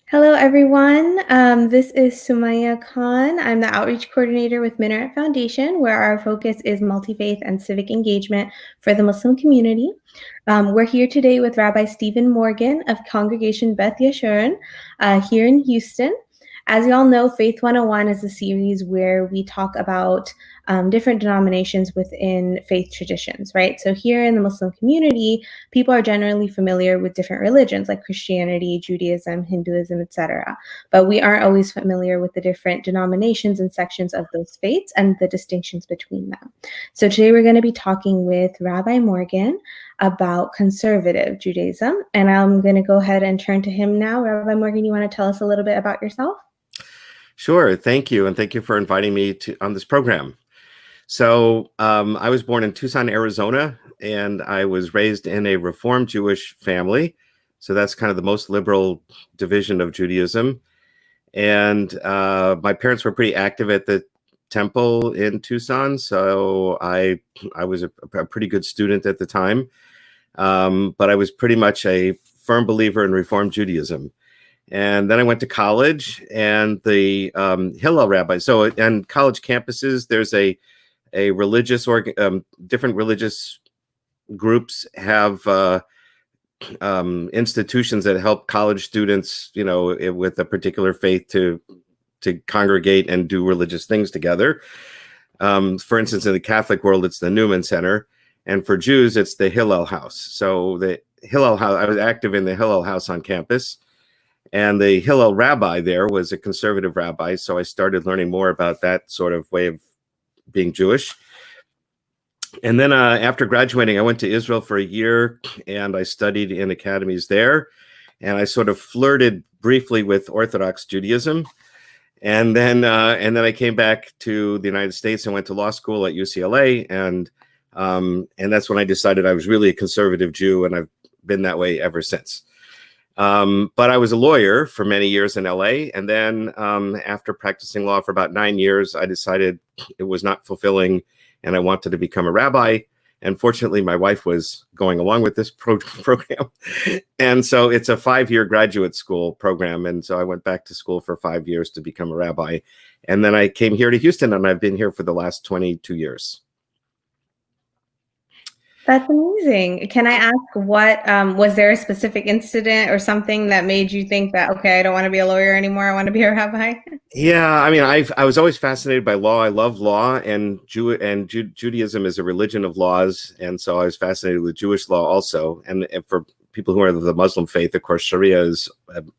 Hello, everyone. This is Sumaya Khan. I'm the outreach coordinator with Minaret Foundation, where our focus is multi-faith and civic engagement for the Muslim community. We're here today with Rabbi Stephen Morgen of Congregation Beth Yeshurun here in Houston. As you all know, Faith 101 is a series where we talk about different denominations within faith traditions, right? So here in the Muslim community, people are generally familiar with different religions like Christianity, Judaism, Hinduism, etc. But we aren't always familiar with the different denominations and sections of those faiths and the distinctions between them. So today we're going to be talking with Rabbi Morgen about conservative Judaism. And I'm going to go ahead and turn to him now. Rabbi Morgen, you want to tell us a little bit about yourself? Sure. Thank you. And thank you for inviting me on this program. So I was born in Tucson, Arizona, and I was raised in a Reform Jewish family. So that's kind of the most liberal division of Judaism. And my parents were pretty active at the temple in Tucson. So I was a pretty good student at the time. But I was pretty much a firm believer in Reform Judaism. And then I went to college, and the Hillel rabbi. So on college campuses, there's a religious different religious groups have institutions that help college students, with a particular faith to congregate and do religious things together. For instance, in the Catholic world, it's the Newman Center, and for Jews, it's the Hillel House. So the Hillel House, I was active in the Hillel House on campus. And the Hillel rabbi there was a conservative rabbi, so I started learning more about that sort of way of being Jewish. And then after graduating, I went to Israel for a year, and I studied in academies there. And I sort of flirted briefly with Orthodox Judaism. And then I came back to the United States and went to law school at UCLA. And that's when I decided I was really a conservative Jew, and I've been that way ever since. But I was a lawyer for many years in LA. And then after practicing law for about 9 years, I decided it was not fulfilling and I wanted to become a rabbi. And fortunately, my wife was going along with this program. And so it's a 5-year graduate school program. And so I went back to school for 5 years to become a rabbi. And then I came here to Houston, and I've been here for the last 22 years. That's amazing. Can I ask what, was there a specific incident or something that made you think that, okay, I don't want to be a lawyer anymore, I want to be a rabbi? Yeah, I mean, I was always fascinated by law. I love law, and Judaism is a religion of laws. And so I was fascinated with Jewish law also. And for people who are of the Muslim faith, of course, Sharia is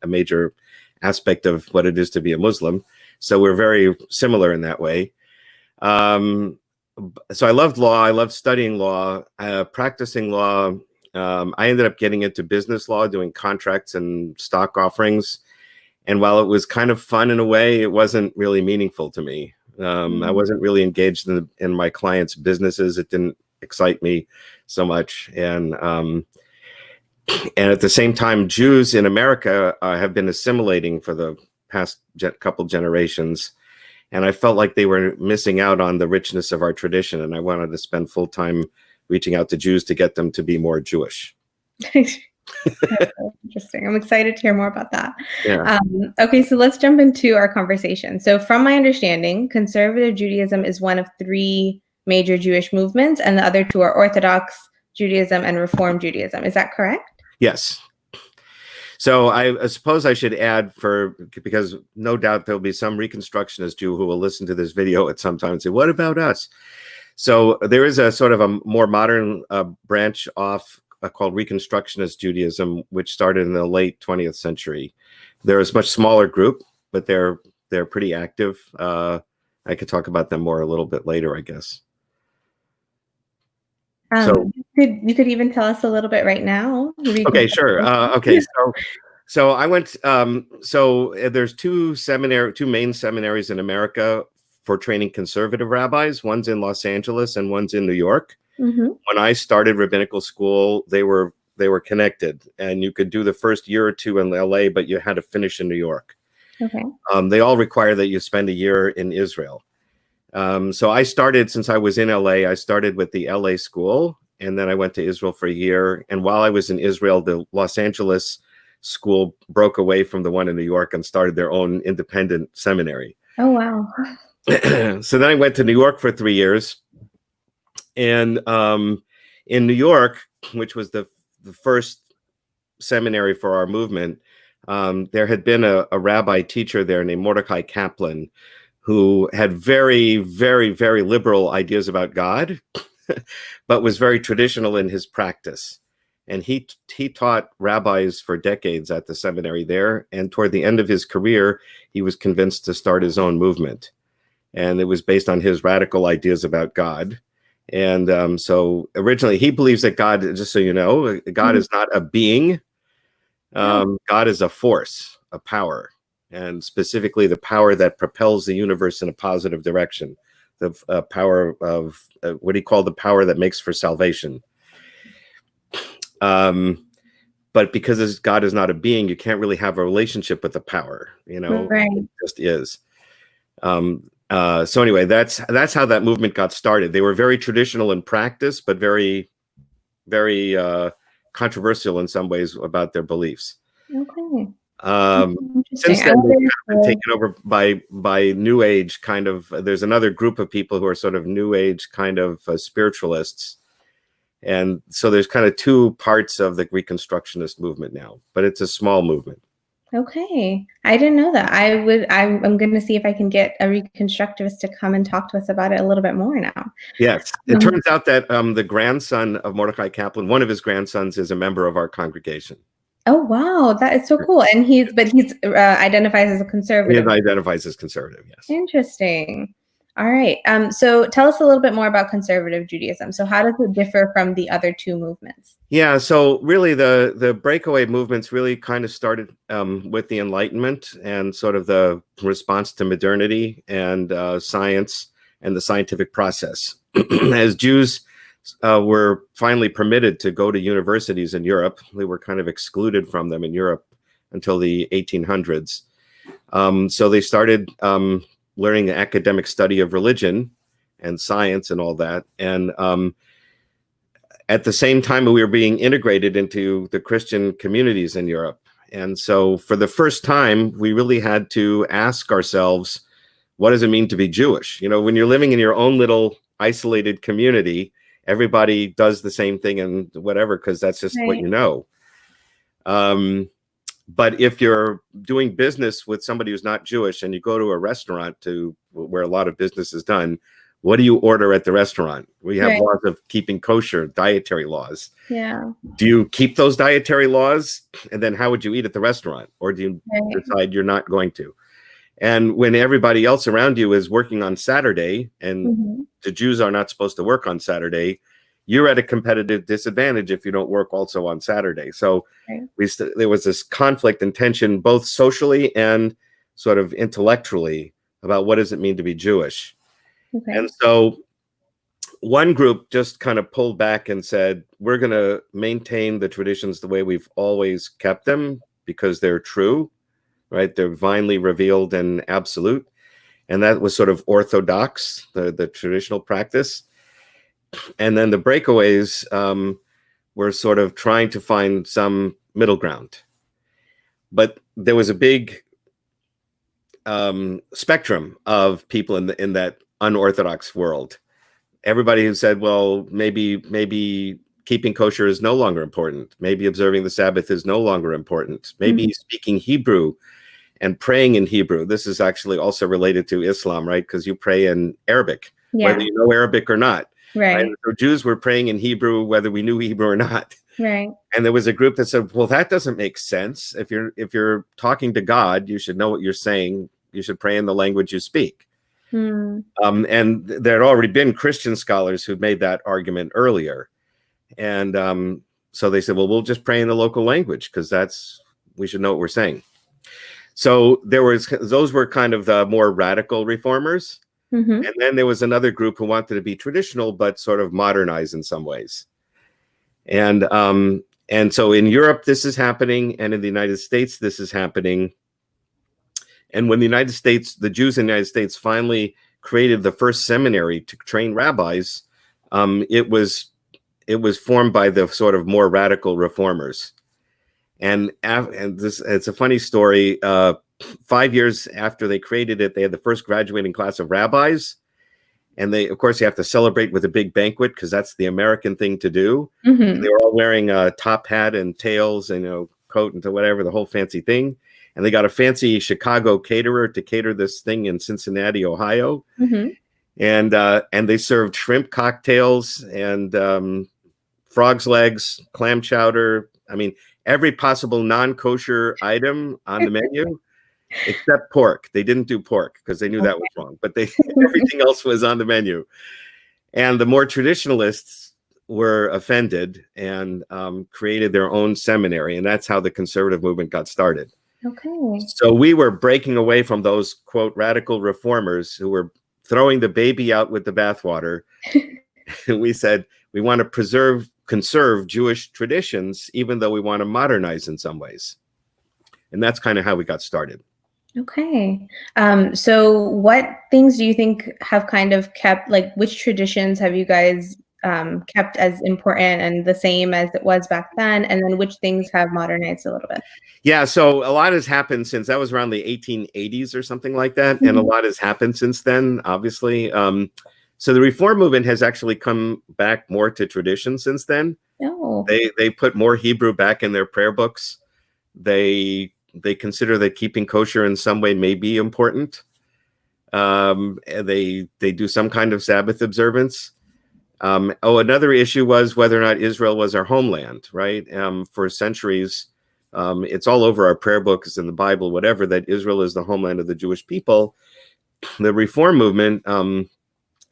a major aspect of what it is to be a Muslim. So we're very similar in that way. So I loved law. I loved studying law, practicing law. I ended up getting into business law, doing contracts and stock offerings. And while it was kind of fun in a way, it wasn't really meaningful to me. I wasn't really engaged in my clients' businesses. It didn't excite me so much. And at the same time, Jews in America have been assimilating for the past couple generations. And I felt like they were missing out on the richness of our tradition. And I wanted to spend full time reaching out to Jews to get them to be more Jewish. That's so interesting. I'm excited to hear more about that. Yeah. Okay, so let's jump into our conversation. So from my understanding, conservative Judaism is one of 3 major Jewish movements, and the other 2 are Orthodox Judaism and Reform Judaism. Is that correct? Yes. So I suppose I should add, because no doubt there'll be some Reconstructionist Jew who will listen to this video at some time and say, what about us? So there is a sort of a more modern branch off called Reconstructionist Judaism, which started in the late 20th century. They're a much smaller group, but they're pretty active. I could talk about them more a little bit later, I guess. So you could even tell us a little bit right now. Okay, sure. Okay, so I went. So there's 2 main seminaries in America for training conservative rabbis. One's in Los Angeles and one's in New York. Mm-hmm. When I started rabbinical school, they were connected, and you could do the first year or 2 in LA, but you had to finish in New York. Okay. They all require that you spend a year in Israel. So I started, since I was in LA, I started with the LA school, and then I went to Israel for a year. And while I was in Israel, the Los Angeles school broke away from the one in New York and started their own independent seminary. Oh, wow. So then I went to New York for 3 years. And in New York, which was the first seminary for our movement, there had been a rabbi teacher there named Mordecai Kaplan, who had very, very, very liberal ideas about God, but was very traditional in his practice. And he taught rabbis for decades at the seminary there. And toward the end of his career, he was convinced to start his own movement. And it was based on his radical ideas about God. And so originally he believes that God, just so you know, God is not a being. God is a force, a power, and specifically the power that propels the universe in a positive direction. The power of what he called the power that makes for salvation. But because God is not a being, you can't really have a relationship with the power. You know, Right. it just is. So anyway, that's how that movement got started. They were very traditional in practice, but very, very controversial in some ways about their beliefs. Okay. Since then, they've kind of been taken over by New Age kind of. There's another group of people who are sort of New Age kind of spiritualists, and so there's kind of two parts of the Reconstructionist movement now, but it's a small movement. Okay. I didn't know that. I'm going to see if I can get a Reconstructivist to come and talk to us about it a little bit more now. Yes. It turns out that the grandson of Mordecai Kaplan, one of his grandsons, is a member of our congregation. Oh, wow. That is so cool. And he's identifies as a conservative. He identifies as conservative, yes. Interesting. All right. So tell us a little bit more about conservative Judaism. So how does it differ from the other two movements? Yeah, so really the breakaway movements really kind of started with the Enlightenment and sort of the response to modernity and science and the scientific process. As Jews were finally permitted to go to universities in Europe, they were kind of excluded from them in Europe until the 1800s. So they started learning the academic study of religion and science and all that. And at the same time, we were being integrated into the Christian communities in Europe. And so for the first time, we really had to ask ourselves, what does it mean to be Jewish? You know, when you're living in your own little isolated community, everybody does the same thing and whatever, because that's just what you know. But if you're doing business with somebody who's not Jewish and you go to a restaurant where a lot of business is done, what do you order at the restaurant? We have laws of keeping kosher, dietary laws. Yeah. Do you keep those dietary laws? And then how would you eat at the restaurant? Or do you decide you're not going to? And when everybody else around you is working on Saturday and the Jews are not supposed to work on Saturday, you're at a competitive disadvantage if you don't work also on Saturday. So there was this conflict and tension, both socially and sort of intellectually, about what does it mean to be Jewish. And so one group just kind of pulled back and said, we're going to maintain the traditions the way we've always kept them because they're true, right? They're divinely revealed and absolute. And that was sort of orthodox, the traditional practice. And then the breakaways were sort of trying to find some middle ground. But there was a big spectrum of people in that unorthodox world. Everybody who said, well, maybe keeping kosher is no longer important. Maybe observing the Sabbath is no longer important. Maybe speaking Hebrew and praying in Hebrew. This is actually also related to Islam, right? Because you pray in Arabic, whether you know Arabic or not. Right. So Jews were praying in Hebrew, whether we knew Hebrew or not. Right. And there was a group that said, well, that doesn't make sense. If you're talking to God, you should know what you're saying. You should pray in the language you speak. And there had already been Christian scholars who made that argument earlier. And so they said, well, we'll just pray in the local language because we should know what we're saying. So those were kind of the more radical reformers. And then there was another group who wanted to be traditional, but sort of modernized in some ways. And so in Europe, this is happening. And in the United States, this is happening. And when the Jews in the United States finally created the first seminary to train rabbis, it was formed by the sort of more radical reformers. And this, it's a funny story. 5 years after they created it, they had the first graduating class of rabbis. And they, of course, you have to celebrate with a big banquet because that's the American thing to do. And they were all wearing a top hat and tails and, coat and whatever, the whole fancy thing. And they got a fancy Chicago caterer to cater this thing in Cincinnati, Ohio. And they served shrimp cocktails and frog's legs, clam chowder. I mean, every possible non-kosher item on the menu. Except pork. They didn't do pork because they knew that was wrong, but everything else was on the menu. And the more traditionalists were offended and created their own seminary. And that's how the conservative movement got started. Okay. So we were breaking away from those, quote, radical reformers who were throwing the baby out with the bathwater. And we said, we want to conserve Jewish traditions, even though we want to modernize in some ways. And that's kind of how we got started. Okay. So what things do you think have kind of kept, like, which traditions have you guys kept as important and the same as it was back then? And then which things have modernized a little bit? Yeah, so a lot has happened since that was around the 1880s or something like that. And a lot has happened since then, obviously. So the Reform movement has actually come back more to tradition since then. Oh. They put more Hebrew back in their prayer books. They consider that keeping kosher in some way may be important. They do some kind of Sabbath observance. Another issue was whether or not Israel was our homeland, right? For centuries, it's all over our prayer books in the Bible, whatever, that Israel is the homeland of the Jewish people. The Reform movement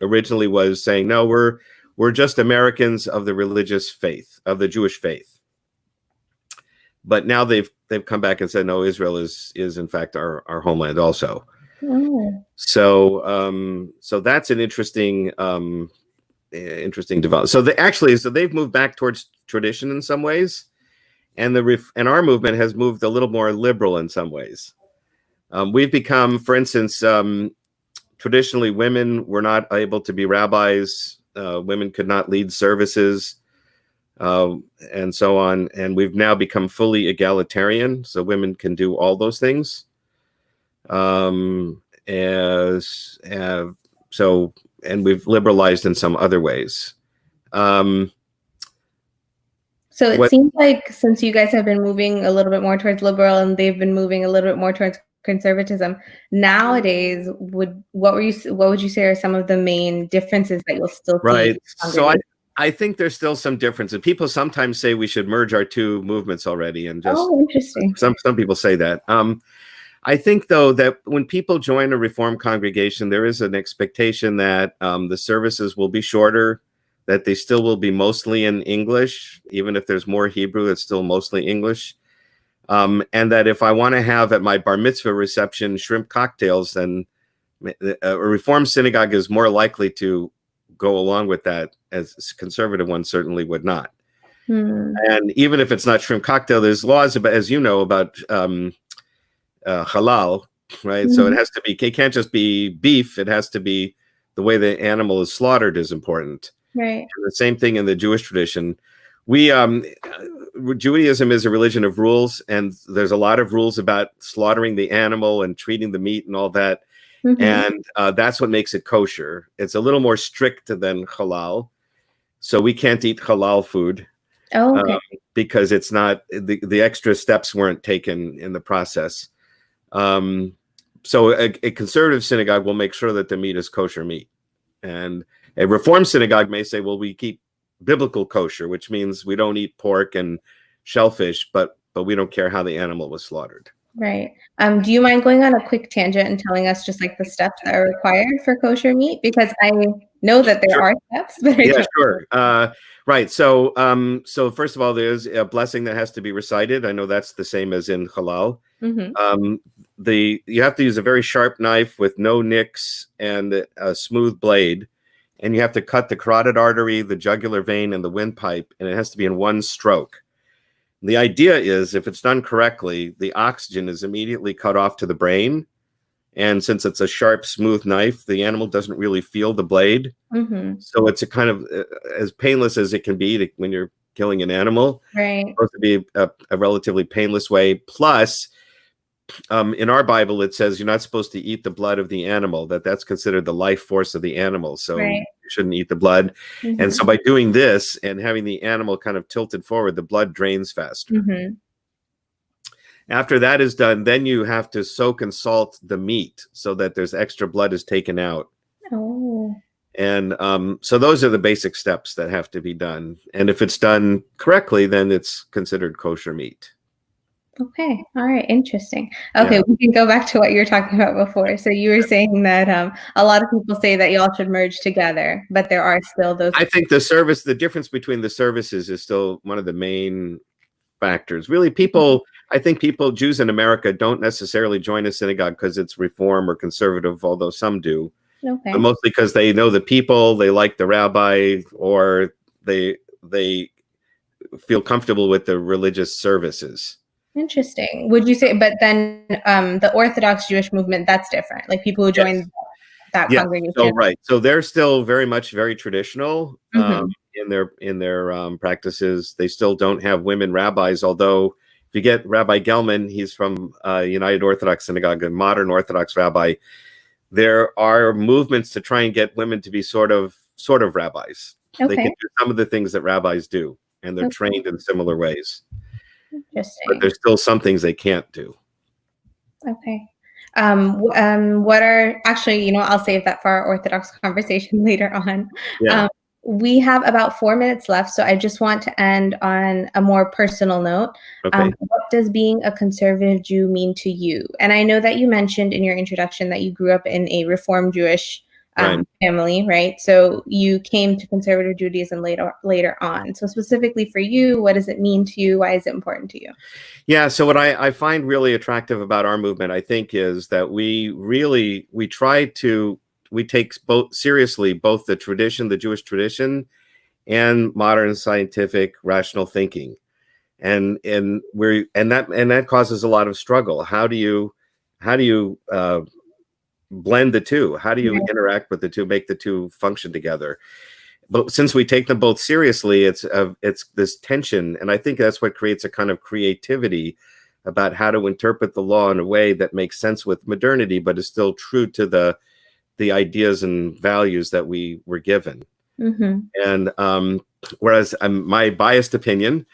originally was saying, no, we're just Americans of the religious faith, of the Jewish faith. But now they've come back and said, no, Israel is in fact our homeland also. Oh. So that's an interesting development. So they've moved back towards tradition in some ways, and our movement has moved a little more liberal in some ways. We've become, for instance, traditionally women were not able to be rabbis. Women could not lead services. And so on. And we've now become fully egalitarian, so women can do all those things. And we've liberalized in some other ways. So it seems like since you guys have been moving a little bit more towards liberal and they've been moving a little bit more towards conservatism nowadays, what would you say are some of the main differences that you'll still see? Right. So I think there's still some difference. And people sometimes say we should merge our two movements already. And just interesting. Some people say that. I think, though, that when people join a Reform congregation, there is an expectation that the services will be shorter, that they still will be mostly in English, even if there's more Hebrew, it's still mostly English. And that if I want to have at my bar mitzvah reception shrimp cocktails, then a Reform synagogue is more likely to go along with that, as conservative ones certainly would not. And even if it's not shrimp cocktail, there's laws about, as you know, about halal, right? So it can't just be beef. It has to be the way the animal is slaughtered is important. Right. And the same thing in the Jewish tradition. Judaism is a religion of rules, and there's a lot of rules about slaughtering the animal and treating the meat and all that. And that's what makes it kosher. It's a little more strict than halal. So we can't eat halal food because it's not, the extra steps weren't taken in the process. So a conservative synagogue will make sure that the meat is kosher meat. And a Reform synagogue may say, well, we keep biblical kosher, which means we don't eat pork and shellfish, but we don't care how the animal was slaughtered. Right. Do you mind going on a quick tangent and telling us just like the steps that are required for kosher meat? Because I know that there are steps. But sure. Right. So first of all, there's a blessing that has to be recited. I know that's the same as in halal. You have to use a very sharp knife with no nicks and a smooth blade, and you have to cut the carotid artery, the jugular vein, and the windpipe, and it has to be in one stroke. The idea is, if it's done correctly, the oxygen is immediately cut off to the brain. And since it's a sharp, smooth knife, the animal doesn't really feel the blade. So it's a kind of as painless as it can be when you're killing an animal. Right. It's supposed to be a relatively painless way. Plus, in our Bible, it says you're not supposed to eat the blood of the animal, that's considered the life force of the animal. So Right. you shouldn't eat the blood. Mhm. And so by doing this and having the animal kind of tilted forward, the blood drains faster. Mhm. After that is done, then you have to soak and salt the meat so that there's extra blood is taken out. Oh. And so those are the basic steps that have to be done. And if it's done correctly, then it's considered kosher meat. Okay. All right. Interesting. Okay. Yeah. We can go back to what you were talking about before. So you were saying that a lot of people say that y'all should merge together, but there are still those. I think the difference between the services is still one of the main factors. Really, I think Jews in America don't necessarily join a synagogue because it's reform or conservative, although some do. Okay. But mostly because they know the people, they like the rabbi, or they feel comfortable with the religious services. Interesting. Would you say, but then the Orthodox Jewish movement, that's different. Like people who join that congregation. So right. So they're still very traditional Mhm. in their practices. They still don't have women rabbis, although if you get Rabbi Gelman, he's from United Orthodox Synagogue, a modern Orthodox rabbi. There are movements to try and get women to be sort of rabbis. Okay. They can do some of the things that rabbis do, and they're Okay. trained in similar ways. Interesting. But there's still some things they can't do. Okay. What are actually, I'll save that for our Orthodox conversation later on. Yeah. We have about 4 minutes left, so I just want to end on a more personal note. Okay. What does being a conservative Jew mean to you? And I know that you mentioned in your introduction that you grew up in a Reform Jewish family, right? So you came to conservative Judaism later on. So specifically for you, what does it mean to you? Why is it important to you? Yeah, so what I find really attractive about our movement, I think, is that we take seriously both the tradition, the Jewish tradition, and modern scientific rational thinking, and that causes a lot of struggle. How do you blend the two? How do you interact with the two, make the two function together? But since we take them both seriously, it's this tension, and I think that's what creates a kind of creativity about how to interpret the law in a way that makes sense with modernity, but is still true to the ideas and values that we were given. Mm-hmm. And whereas my biased opinion,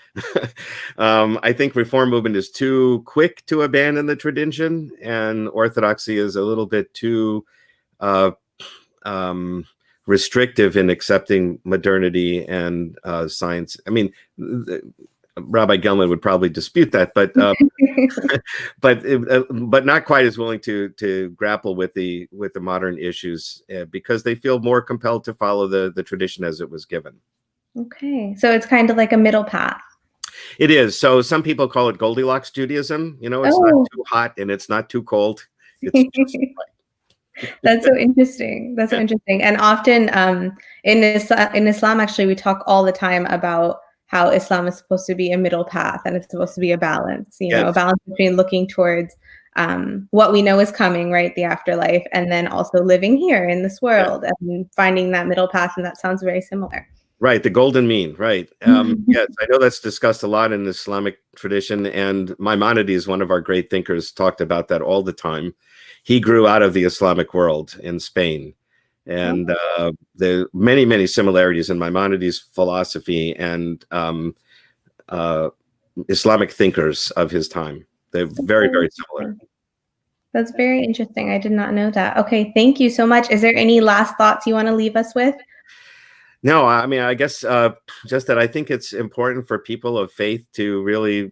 I think Reform movement is too quick to abandon the tradition, and Orthodoxy is a little bit too restrictive in accepting modernity and science. I mean, Rabbi Gelman would probably dispute that, but but not quite as willing to grapple with the modern issues because they feel more compelled to follow the tradition as it was given. Okay, so it's kind of like a middle path. It is. So some people call it Goldilocks Judaism. It's not too hot and it's not too cold. It's just right. That's so interesting. That's so interesting. And often in Islam, actually, we talk all the time about how Islam is supposed to be a middle path and it's supposed to be a balance, a balance between looking towards what we know is coming, right? The afterlife, and then also living here in this world and finding that middle path. And that sounds very similar. Right, the golden mean, right. Yes, I know that's discussed a lot in the Islamic tradition, and Maimonides, one of our great thinkers, talked about that all the time. He grew out of the Islamic world in Spain, and there are many, many similarities in Maimonides' philosophy and Islamic thinkers of his time. They're very, very similar. That's very interesting. I did not know that. Okay, thank you so much. Is there any last thoughts you want to leave us with? No, I mean, I guess just that I think it's important for people of faith to really,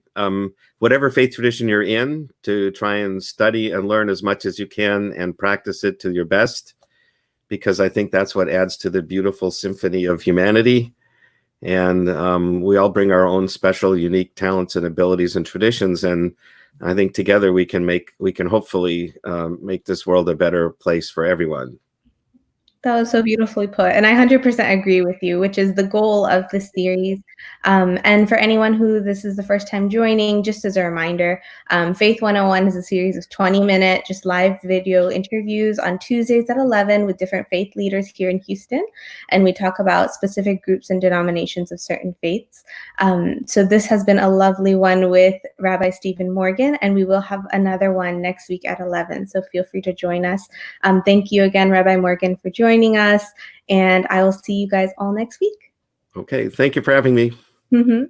whatever faith tradition you're in, to try and study and learn as much as you can and practice it to your best, because I think that's what adds to the beautiful symphony of humanity. And we all bring our own special, unique talents and abilities and traditions. And I think together we can hopefully make this world a better place for everyone. That was so beautifully put. And I 100% agree with you, which is the goal of this series. And for anyone who this is the first time joining, just as a reminder, Faith 101 is a series of 20-minute just live video interviews on Tuesdays at 11 with different faith leaders here in Houston. And we talk about specific groups and denominations of certain faiths. So this has been a lovely one with Rabbi Stephen Morgen, and we will have another one next week at 11. So feel free to join us. Thank you again, Rabbi Morgen, for joining us. And I will see you guys all next week. Okay. Thank you for having me. Mm-hmm.